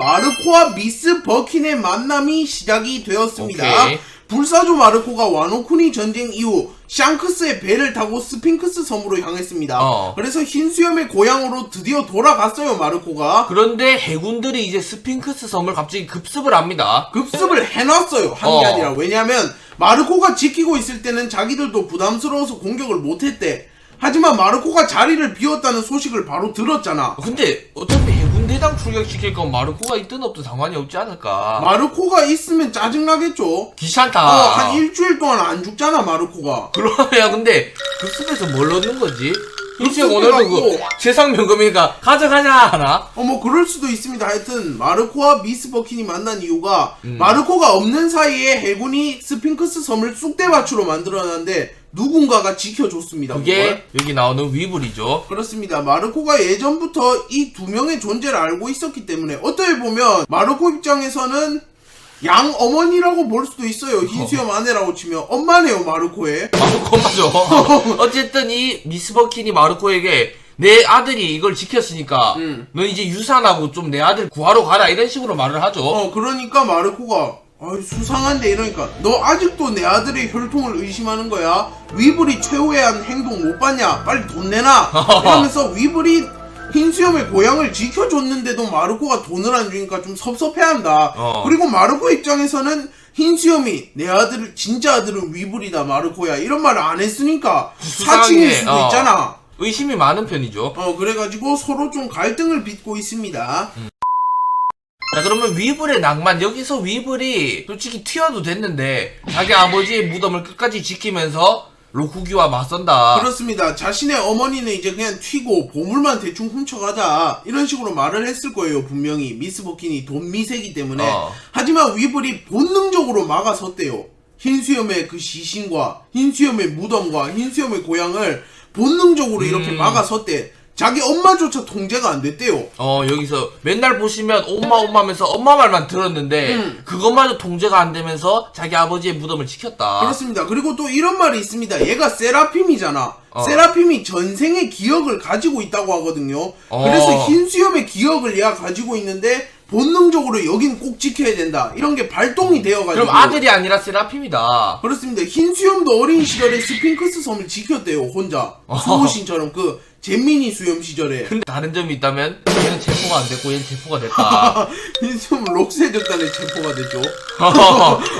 마르코와 미스 버킨의 만남이 시작이 되었습니다. 오케이. 불사조 마르코가 와노쿠니 전쟁 이후 샹크스의 배를 타고 스핑크스 섬으로 향했습니다. 그래서 흰수염의 고향으로 드디어 돌아갔어요, 마르코가. 그런데 해군들이 이제 스핑크스 섬을 갑자기 급습을 합니다. 급습을 해놨어요. 한 게 아니라. 왜냐면 마르코가 지키고 있을 때는 자기들도 부담스러워서 공격을 못했대. 하지만 마르코가 자리를 비웠다는 소식을 바로 들었잖아. 근데 어차피 해군대당 출격시킬 건 마르코가 있든 없든 상관이 없지 않을까. 마르코가 있으면 짜증나겠죠. 귀찮다. 한 일주일 동안 안 죽잖아, 마르코가. 그러면 근데 급습에서 뭘 얻는 거지? 일주일 급습해갖고 오늘도 그 세상 명금이니까 가져가냐 하나? 뭐 그럴 수도 있습니다. 하여튼 마르코와 미스 버킨이 만난 이유가 마르코가 없는 사이에 해군이 스핑크스 섬을 쑥대밭으로 만들어놨는데 누군가가 지켜줬습니다. 그게 그걸. 여기 나오는 위블이죠. 그렇습니다. 마르코가 예전부터 이 두 명의 존재를 알고 있었기 때문에 어떻게 보면 마르코 입장에서는 양 어머니라고 볼 수도 있어요. 흰수염 아내라고 치면 엄마네요, 마르코의. 마르코 맞아. 어쨌든 이 미스 버킨이 마르코에게 내 아들이 이걸 지켰으니까 너 이제 유산하고 좀 내 아들 구하러 가라 이런 식으로 말을 하죠. 그러니까 마르코가 수상한데 이러니까 너 아직도 내 아들의 혈통을 의심하는 거야? 위블이 최후의 한 행동 못 봤냐? 빨리 돈 내놔! 이러면서 위블이 흰수염의 고향을 지켜줬는데도 마르코가 돈을 안 주니까 좀 섭섭해한다. 그리고 마르코 입장에서는 흰수염이 내 아들 진짜 아들은 위블이다 마르코야 이런 말을 안 했으니까 사칭일 수도 있잖아. 의심이 많은 편이죠. 그래가지고 서로 좀 갈등을 빚고 있습니다. 자, 그러면 위블의 낭만. 여기서 위블이 솔직히 튀어도 됐는데 자기 아버지의 무덤을 끝까지 지키면서 로쿠기와 맞선다. 그렇습니다. 자신의 어머니는 이제 그냥 튀고 보물만 대충 훔쳐가자 이런 식으로 말을 했을 거예요. 분명히 미스 버킨이 돈 미세기 때문에. 하지만 위블이 본능적으로 막아섰대요. 흰수염의 그 시신과 흰수염의 무덤과 흰수염의 고향을 본능적으로 이렇게 막아섰대. 자기 엄마조차 통제가 안 됐대요. 여기서 맨날 보시면 엄마 하면서 엄마 말만 들었는데 그것마저 통제가 안 되면서 자기 아버지의 무덤을 지켰다. 그렇습니다. 그리고 또 이런 말이 있습니다. 얘가 세라핌이잖아. 세라핌이 전생의 기억을 가지고 있다고 하거든요. 그래서 흰수염의 기억을 얘가 가지고 있는데 본능적으로 여긴 꼭 지켜야 된다. 이런 게 발동이 되어가지고. 그럼 아들이 아니라 세라핌이다. 그렇습니다. 흰수염도 어린 시절에 스핑크스 섬을 지켰대요. 혼자. 수호신처럼 그 잼민이 수염 시절에. 근데 다른 점이 있다면 얘는 체포가 안 됐고 얘는 체포가 됐다. 흰수염 록세졌다는 체포가 됐죠.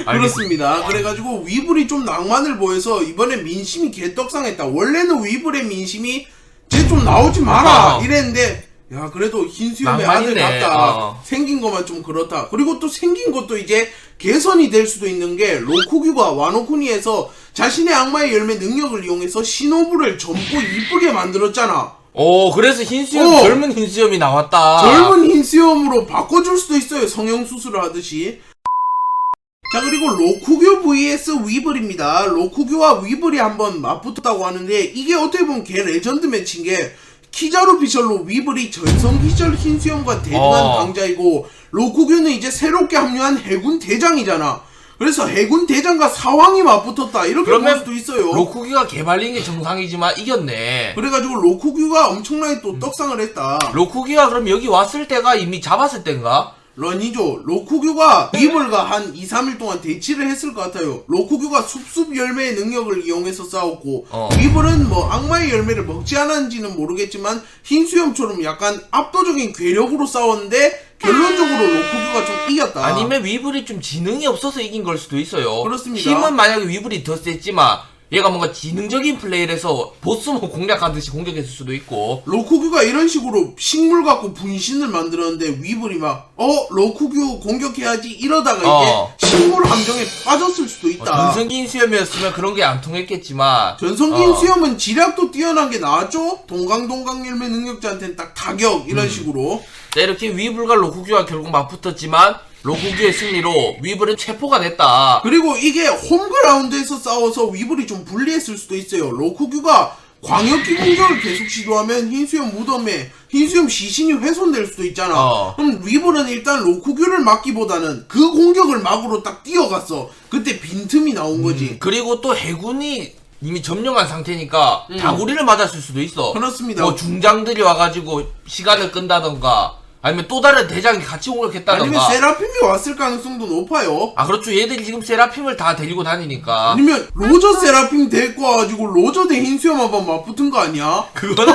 그렇습니다. 그래가지고 위블이 좀 낭만을 보여서 이번에 민심이 개떡상했다. 원래는 위블의 민심이 쟤 좀 나오지 마라 이랬는데 야 그래도 흰수염의 아들 같다. 생긴 것만 좀 그렇다. 그리고 또 생긴 것도 이제 개선이 될 수도 있는 게 로쿠규가 와노쿠니에서 자신의 악마의 열매 능력을 이용해서 시노부를 젊고 이쁘게 만들었잖아. 그래서 흰수염 젊은 흰수염이 나왔다. 젊은 흰수염으로 바꿔줄 수도 있어요. 성형수술을 하듯이. 자 그리고 로쿠규 vs 위블입니다. 로쿠규와 위블이 한번 맞붙었다고 하는데 이게 어떻게 보면 개 레전드 매치인 게 키자루 비셜로 위블이 전성기절 흰수염과 대등한 강자이고 로쿠규는 이제 새롭게 합류한 해군 대장이잖아. 그래서 해군 대장과 사왕이 맞붙었다 이렇게 볼 수도 있어요. 로쿠규가 개발린 게 정상이지만 이겼네. 그래가지고 로쿠규가 엄청나게 또 떡상을 했다. 로쿠규가 그럼 여기 왔을 때가 이미 잡았을 때인가? 런이죠. 로쿠규가 위블과 한 2, 3일 동안 대치를 했을 것 같아요. 로쿠규가 숲숲 열매의 능력을 이용해서 싸웠고 위블은 뭐 악마의 열매를 먹지 않았는지는 모르겠지만 흰수염처럼 약간 압도적인 괴력으로 싸웠는데 결론적으로 로쿠규가 좀 이겼다. 아니면 위블이 좀 지능이 없어서 이긴 걸 수도 있어요. 그렇습니다. 힘은 만약에 위블이 더 셌지만 얘가 뭔가 지능적인 플레이를 해서 보스모 공략하듯이 공격했을 수도 있고. 로쿠규가 이런 식으로 식물 갖고 분신을 만들었는데 위블이 막 로쿠규 공격해야지 이러다가 이게 식물 함정에 빠졌을 수도 있다. 전성기 수염이었으면 그런 게 안 통했겠지만 전성기 수염은 지략도 뛰어난 게 나왔죠? 동강 열매 능력자한테는 딱 타격 이런 식으로. 자 이렇게 위블과 로쿠규가 결국 맞붙었지만 로쿠규의 승리로 위블은 체포가 됐다. 그리고 이게 홈그라운드에서 싸워서 위블이 좀 불리했을 수도 있어요. 로쿠규가 광역기 공격을 계속 시도하면 흰수염 무덤에 흰수염 시신이 훼손될 수도 있잖아. 그럼 위블은 일단 로쿠규를 막기보다는 그 공격을 막으로 딱 뛰어갔어. 그때 빈틈이 나온 거지. 그리고 또 해군이 이미 점령한 상태니까 다구리를 맞았을 수도 있어. 그렇습니다. 뭐 중장들이 와가지고 시간을 끈다던가 아니면 또 다른 대장이 같이 아니면 공격했다던가. 세라핌이 왔을 가능성도 높아요. 아 그렇죠. 얘들이 지금 세라핌을 다 데리고 다니니까. 아니면 로저 세라핌 데리고 와가지고 로저 대 흰수염 한번 맞붙은 거 아니야? 그거는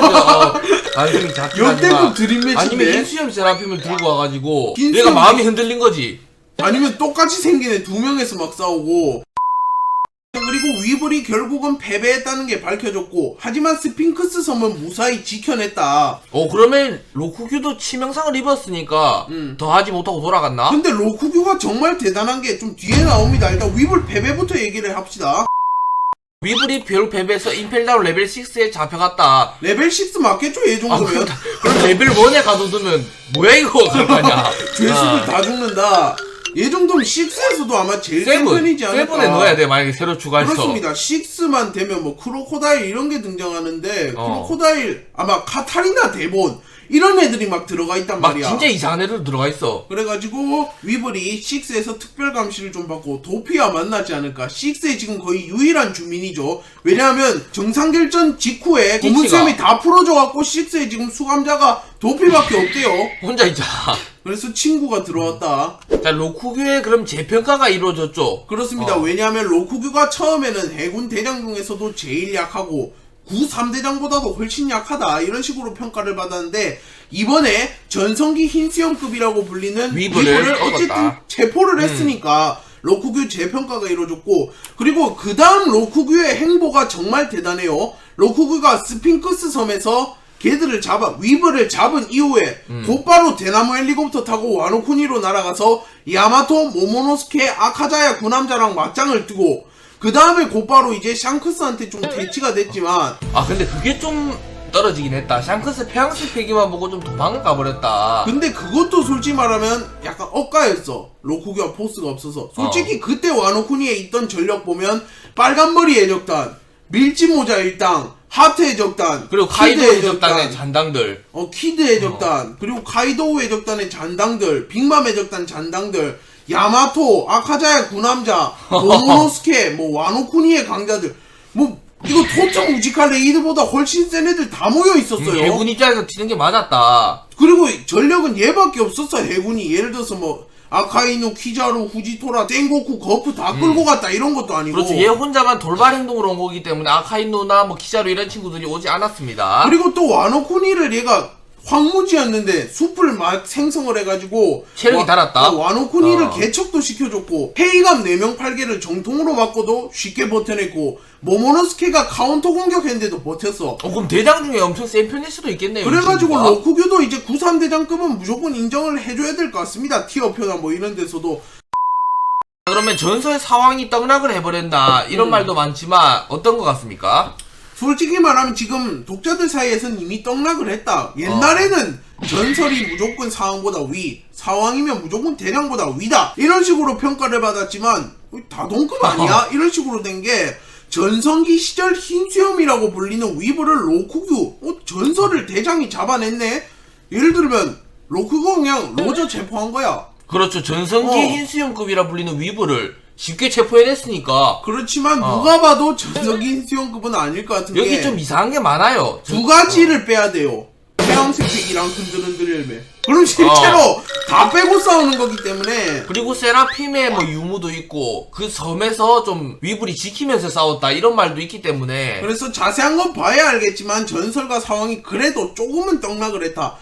가능성이 작긴 역대급 하지만. 드림 아니면 매치인데. 흰수염 세라핌을 들고 와가지고 흰수염이- 얘가 마음이 흔들린 거지. 아니면 똑같이 생긴 애 두 명에서 막 싸우고. 그리고 위블이 결국은 패배했다는 게 밝혀졌고, 하지만 스핑크스 섬은 무사히 지켜냈다. 그러면 로쿠규도 치명상을 입었으니까 더 하지 못하고 돌아갔나? 근데 로쿠규가 정말 대단한 게 좀 뒤에 나옵니다. 일단 위블 패배부터 얘기를 합시다. 위블이 결국 패배해서 임펠다운 레벨 6에 잡혀갔다. 레벨 6 맞겠죠? 얘 정도면. 그럼 레벨 1에 가둬두면 뭐야 이거 갈 거냐? 죄수들 다 죽는다. 얘 정도면 6에서도 아마 제일 센 편이지 않을까. 세븐에 넣어야 돼 만약에 새로 추가해서. 그렇습니다. 6만 되면 뭐 크로코다일 이런 게 등장하는데 크로코다일 아마 카타리나 데본 이런 애들이 막 들어가 있단 막 말이야. 진짜 이상한 애들 들어가 있어. 그래가지고 위블이 6에서 특별 감시를 좀 받고 도피와 만나지 않을까. 6의 지금 거의 유일한 주민이죠. 왜냐하면 정상결전 직후에 티치가. 검은 수염이 다 풀어져갖고 6의 지금 수감자가 도피밖에 없대요. 혼자 있잖아. 그래서 친구가 들어왔다. 자 로쿠규의 그럼 재평가가 이루어졌죠. 그렇습니다. 왜냐하면 로쿠규가 처음에는 해군 대장 중에서도 제일 약하고 93대장보다도 훨씬 약하다 이런 식으로 평가를 받았는데, 이번에 전성기 흰수염급이라고 불리는 위블을 어쨌든 꺾었다. 체포를 했으니까 로쿠규 재평가가 이루어졌고, 그리고 그 다음 로쿠규의 행보가 정말 대단해요. 로쿠규가 스핑크스 섬에서 걔들을 위블을 잡은 이후에 곧바로 대나무 헬리콥터 타고 와노쿠니로 날아가서 야마토 모모노스케 아카자야 군함자랑 맞짱을 뜨고, 그 다음에 곧바로 이제 샹크스한테 좀 대치가 됐지만, 아 근데 그게 좀 떨어지긴 했다. 샹크스 페앙스 패기만 보고 좀 도망을 가버렸다. 근데 그것도 솔직히 말하면 약간 억가였어. 로쿠규와 포스가 없어서. 솔직히 그때 와노쿠니에 있던 전력 보면 빨간머리 해적단, 밀짚모자 일당, 하트 해적단, 그리고 키드 카이도 해적단의 잔당들. 키드 해적단, 그리고 카이도우 해적단의 잔당들, 빅맘 해적단 잔당들, 야마토, 아카자야 군함자, 모모노스케, 뭐 와노쿠니의 강자들, 뭐 이거 토트 무지칼 레이드보다 훨씬 센 애들 다 모여 있었어요. 해군 입장에서 튀는 게 맞았다. 그리고 전력은 얘밖에 없었어. 해군이 예를 들어서 뭐 아카이누, 키자루, 후지토라, 땡고쿠, 거프 다 끌고 갔다 이런 것도 아니고. 그렇죠. 얘 혼자만 돌발 행동으로 온 거기 때문에 아카이누나 뭐 키자루 이런 친구들이 오지 않았습니다. 그리고 또 와노쿠니를 얘가 황무지였는데 숲을 막 생성을 해가지고 체력이 달았다. 와노쿠니를 개척도 시켜줬고, 헤이감 4명 8개를 정통으로 맞고도 쉽게 버텨냈고, 모모노스케가 카운터 공격했는데도 버텼어. 그럼 대장 중에 엄청 센 편일 수도 있겠네요. 그래가지고 로쿠규도 이제 93대장급은 무조건 인정을 해줘야 될 것 같습니다. 티어표나 뭐 이런 데서도. 그러면 전설 사왕이 떡락을 해버렸나 이런 말도 많지만 어떤 것 같습니까? 솔직히 말하면 지금 독자들 사이에서는 이미 떡락을 했다. 옛날에는 전설이 무조건 사왕보다 위, 사왕이면 무조건 대장보다 위다 이런 식으로 평가를 받았지만, 다동급 아니야? 이런 식으로 된 게, 전성기 시절 흰수염이라고 불리는 위브를 로쿠규, 전설을 대장이 잡아냈네? 예를 들면 로쿠규가 그냥 로저 체포한 거야. 그렇죠. 전성기 흰수염급이라 불리는 위브를 쉽게 체포해냈으니까. 그렇지만 누가 봐도 전성기 흰수염급은 아닐 것 같은 여기 게, 좀 이상한 게 많아요. 두 가지를 빼야 돼요. 태양색 팩이랑 흔들흔들 열매. 그럼 실제로 다 빼고 싸우는 거기 때문에. 그리고 세라핌의 뭐 유무도 있고 그 섬에서 좀 위블이 지키면서 싸웠다 이런 말도 있기 때문에. 그래서 자세한 건 봐야 알겠지만 전설과 사왕이 그래도 조금은 떡락을 했다.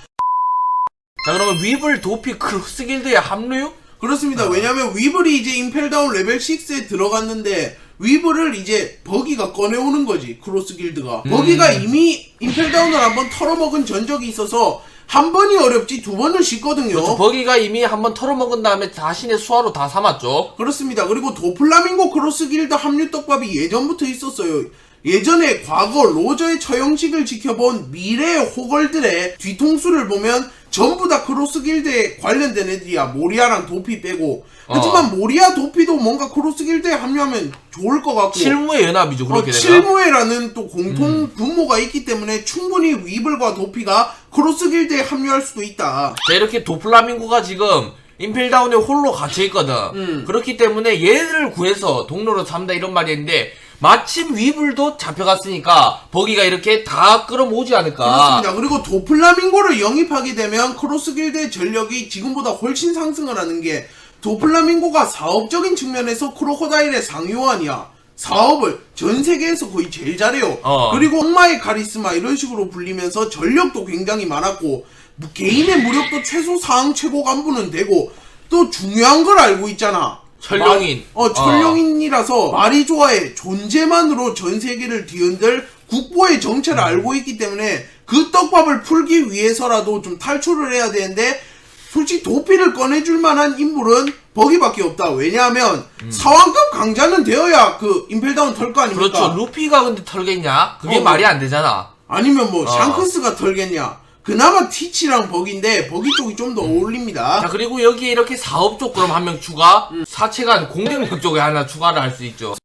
자 그러면 위블 도피 크로스 길드에 합류? 그렇습니다. 왜냐면 위블이 이제 임펠다운 레벨 6에 들어갔는데, 위블을 이제 버기가 꺼내오는 거지. 크로스 길드가. 버기가 이미 임펠다운을 한번 털어먹은 전적이 있어서 한 번이 어렵지 두 번은 쉽거든요. 그렇죠. 버기가 이미 한번 털어먹은 다음에 자신의 수하로 다 삼았죠. 그렇습니다. 그리고 도플라밍고 크로스 길드 합류 떡밥이 예전부터 있었어요. 예전에 과거 로저의 처형식을 지켜본 미래의 호걸들의 뒤통수를 보면 전부 다 크로스 길드에 관련된 애들이야. 모리아랑 도피 빼고. 하지만 모리아, 도피도 뭔가 크로스 길드에 합류하면 좋을 것 같고. 칠무의 연합이죠. 그렇게 되면. 칠무회라는 또 공통 분모가 있기 때문에 충분히 위블과 도피가 크로스 길드에 합류할 수도 있다. 자 이렇게 도플라밍고가 지금 임펠다운에 홀로 갇혀있거든. 그렇기 때문에 얘를 구해서 동료로 삼다 이런 말이 있는데, 마침 위불도 잡혀갔으니까 버기가 이렇게 다 끌어모으지 않을까. 그렇습니다. 그리고 도플라밍고를 영입하게 되면 크로스 길드의 전력이 지금보다 훨씬 상승을 하는 게 도플라밍고가 사업적인 측면에서 크로코다일의 상위원이야. 사업을 전 세계에서 거의 제일 잘해요. 그리고 악마의 카리스마 이런 식으로 불리면서 전력도 굉장히 많았고 개인의 무력도 최소 상황 최고 간부는 되고 또 중요한 걸 알고 있잖아. 철룡인. 철룡인이라서 마리조아의 존재만으로 전 세계를 뒤흔들 국보의 정체를 알고 있기 때문에 그 떡밥을 풀기 위해서라도 좀 탈출을 해야 되는데 솔직히 도피를 꺼내줄 만한 인물은 버기밖에 없다. 왜냐하면 사왕급 강자는 되어야 그 임펠다운 털 거 아닙니까? 그렇죠. 루피가 근데 털겠냐? 그게 말이 안 되잖아. 아니면 뭐 샹크스가 털겠냐? 그나마 티치랑 버기인데 버기 쪽이 좀 더 어울립니다. 자, 그리고 여기에 이렇게 사업 쪽 그럼 한 명 추가, 사체간 공격력 쪽에 하나 추가를 할 수 있죠.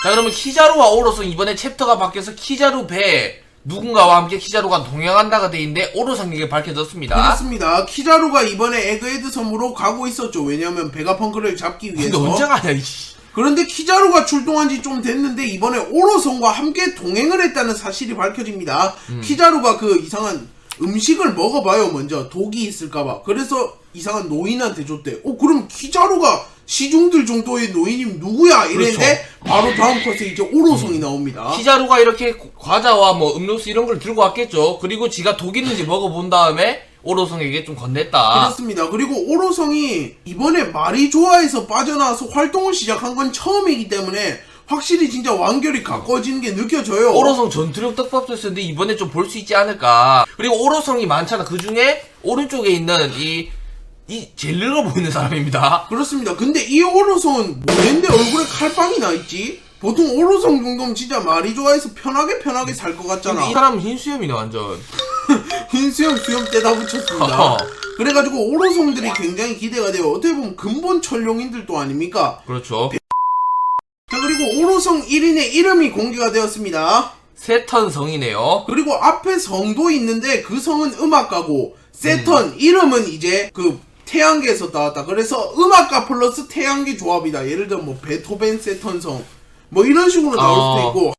자, 그러면 키자루와 오로성 이번에 챕터가 바뀌어서 키자루 배 누군가와 함께 키자루가 동행한다가 돼 있는데 오로성에게 밝혀졌습니다. 그렇습니다. 키자루가 이번에 에그헤드 섬으로 가고 있었죠. 왜냐하면 베가펑크를 잡기 위해서. 근데 언제 가냐 이씨. 그런데 키자루가 출동한 지 좀 됐는데 이번에 오로성과 함께 동행을 했다는 사실이 밝혀집니다. 키자루가 그 이상한 음식을 먹어봐요. 먼저 독이 있을까봐. 그래서 이상한 노인한테 줬대. 그럼 키자루가 시중들 정도의 노인이 누구야? 이랬는데 그렇죠. 바로 다음 컷에 이제 오로성이 나옵니다. 키자루가 이렇게 과자와 뭐 음료수 이런 걸 들고 왔겠죠. 그리고 지가 독 있는지 먹어본 다음에 오로성에게 좀 건넸다. 그렇습니다. 그리고 오로성이 이번에 마리조아에서 빠져나와서 활동을 시작한 건 처음이기 때문에 확실히 진짜 완결이 가까워지는 게 느껴져요. 오로성 전투력 떡밥도 있었는데 이번에 좀 볼 수 있지 않을까. 그리고 오로성이 많잖아. 그 중에 오른쪽에 있는 이 제일 늙어 보이는 사람입니다. 그렇습니다. 근데 이 오로성은 뭐인데 얼굴에 칼빵이 나있지? 보통 오로성 정도면 진짜 마리조아에서 편하게 살 것 같잖아. 근데 이 사람은 흰수염이네 완전. 흰수염 수염 떼다 붙였습니다. 그래가지고 오로성들이 굉장히 기대가 돼요. 어떻게 보면 근본 철룡인들도 아닙니까? 그렇죠. 자, 그리고 오로성 1인의 이름이 공개가 되었습니다. 세턴 성이네요. 그리고 앞에 성도 있는데 그 성은 음악가고 세턴 이름은 이제 그 태양계에서 나왔다. 그래서 음악가 플러스 태양계 조합이다. 예를 들어 뭐 베토벤 세턴 성 뭐 이런 식으로 나올 수도 있고.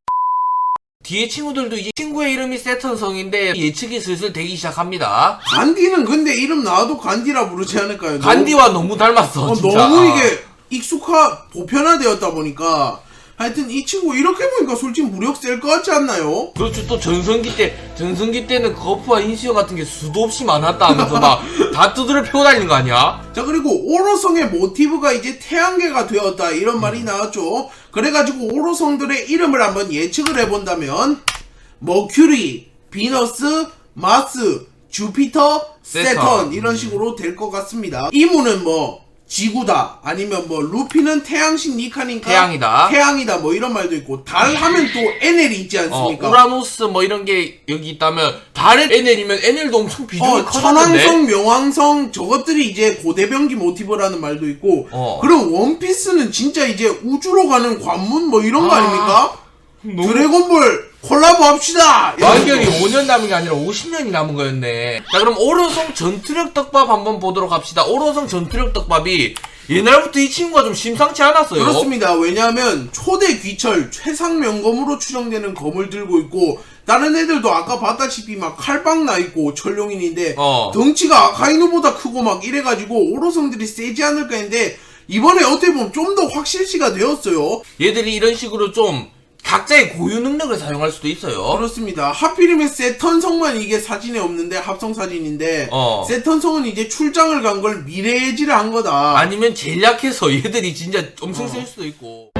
뒤에 친구들도 이제 친구의 이름이 세턴 성인데 예측이 슬슬 되기 시작합니다. 간디는 근데 이름 나와도 간디라 부르지 않을까요? 간디와 너무 닮았어. 진짜. 너무 이게 보편화되었다 보니까 하여튼 이 친구 이렇게 보니까 솔직히 무력 셀 것 같지 않나요? 그렇죠. 또 전성기 때는 거프와 인수형 같은 게 수도 없이 많았다 하면서 막 다 두드려 펴고 다니는 거 아니야? 자, 그리고 오로성의 모티브가 이제 태양계가 되었다 이런 말이 나왔죠. 그래가지고 오로성들의 이름을 한번 예측을 해본다면 머큐리, 비너스, 마스, 주피터, 세턴 이런 식으로 될 것 같습니다. 이무는 뭐 지구다 아니면 뭐 루피는 태양신 니카니까 태양이다 뭐 이런 말도 있고 달 하면 또 에넬이 있지 않습니까? 우라노스 뭐 이런 게 여기 있다면 달에 에넬이면 에넬도 엄청 비중이 커졌는데 천왕성, 명왕성 저것들이 이제 고대병기 모티브라는 말도 있고 그럼 원피스는 진짜 이제 우주로 가는 관문 뭐 이런 거 아닙니까? 드래곤볼 콜라보 합시다! 완결이 5년 남은 게 아니라 50년이 남은 거였네. 자, 그럼 오로성 전투력 떡밥 한번 보도록 합시다. 오로성 전투력 떡밥이 옛날부터 이 친구가 좀 심상치 않았어요. 그렇습니다. 왜냐하면 초대 귀철 최상 명검으로 추정되는 검을 들고 있고 다른 애들도 아까 봤다시피 막 칼빵 나있고 철룡인인데 덩치가 아카이누보다 크고 막 이래가지고 오로성들이 세지 않을까 했는데 이번에 어떻게 보면 좀 더 확실시가 되었어요. 얘들이 이런 식으로 좀 각자의 고유 능력을 사용할 수도 있어요. 그렇습니다. 하필이면 세턴성만 이게 사진에 없는데 합성 사진인데 세턴성은 이제 출장을 간 걸 미래예지를 한 거다. 아니면 제일 약해서 얘들이 진짜 엄청 셀 수도 있고.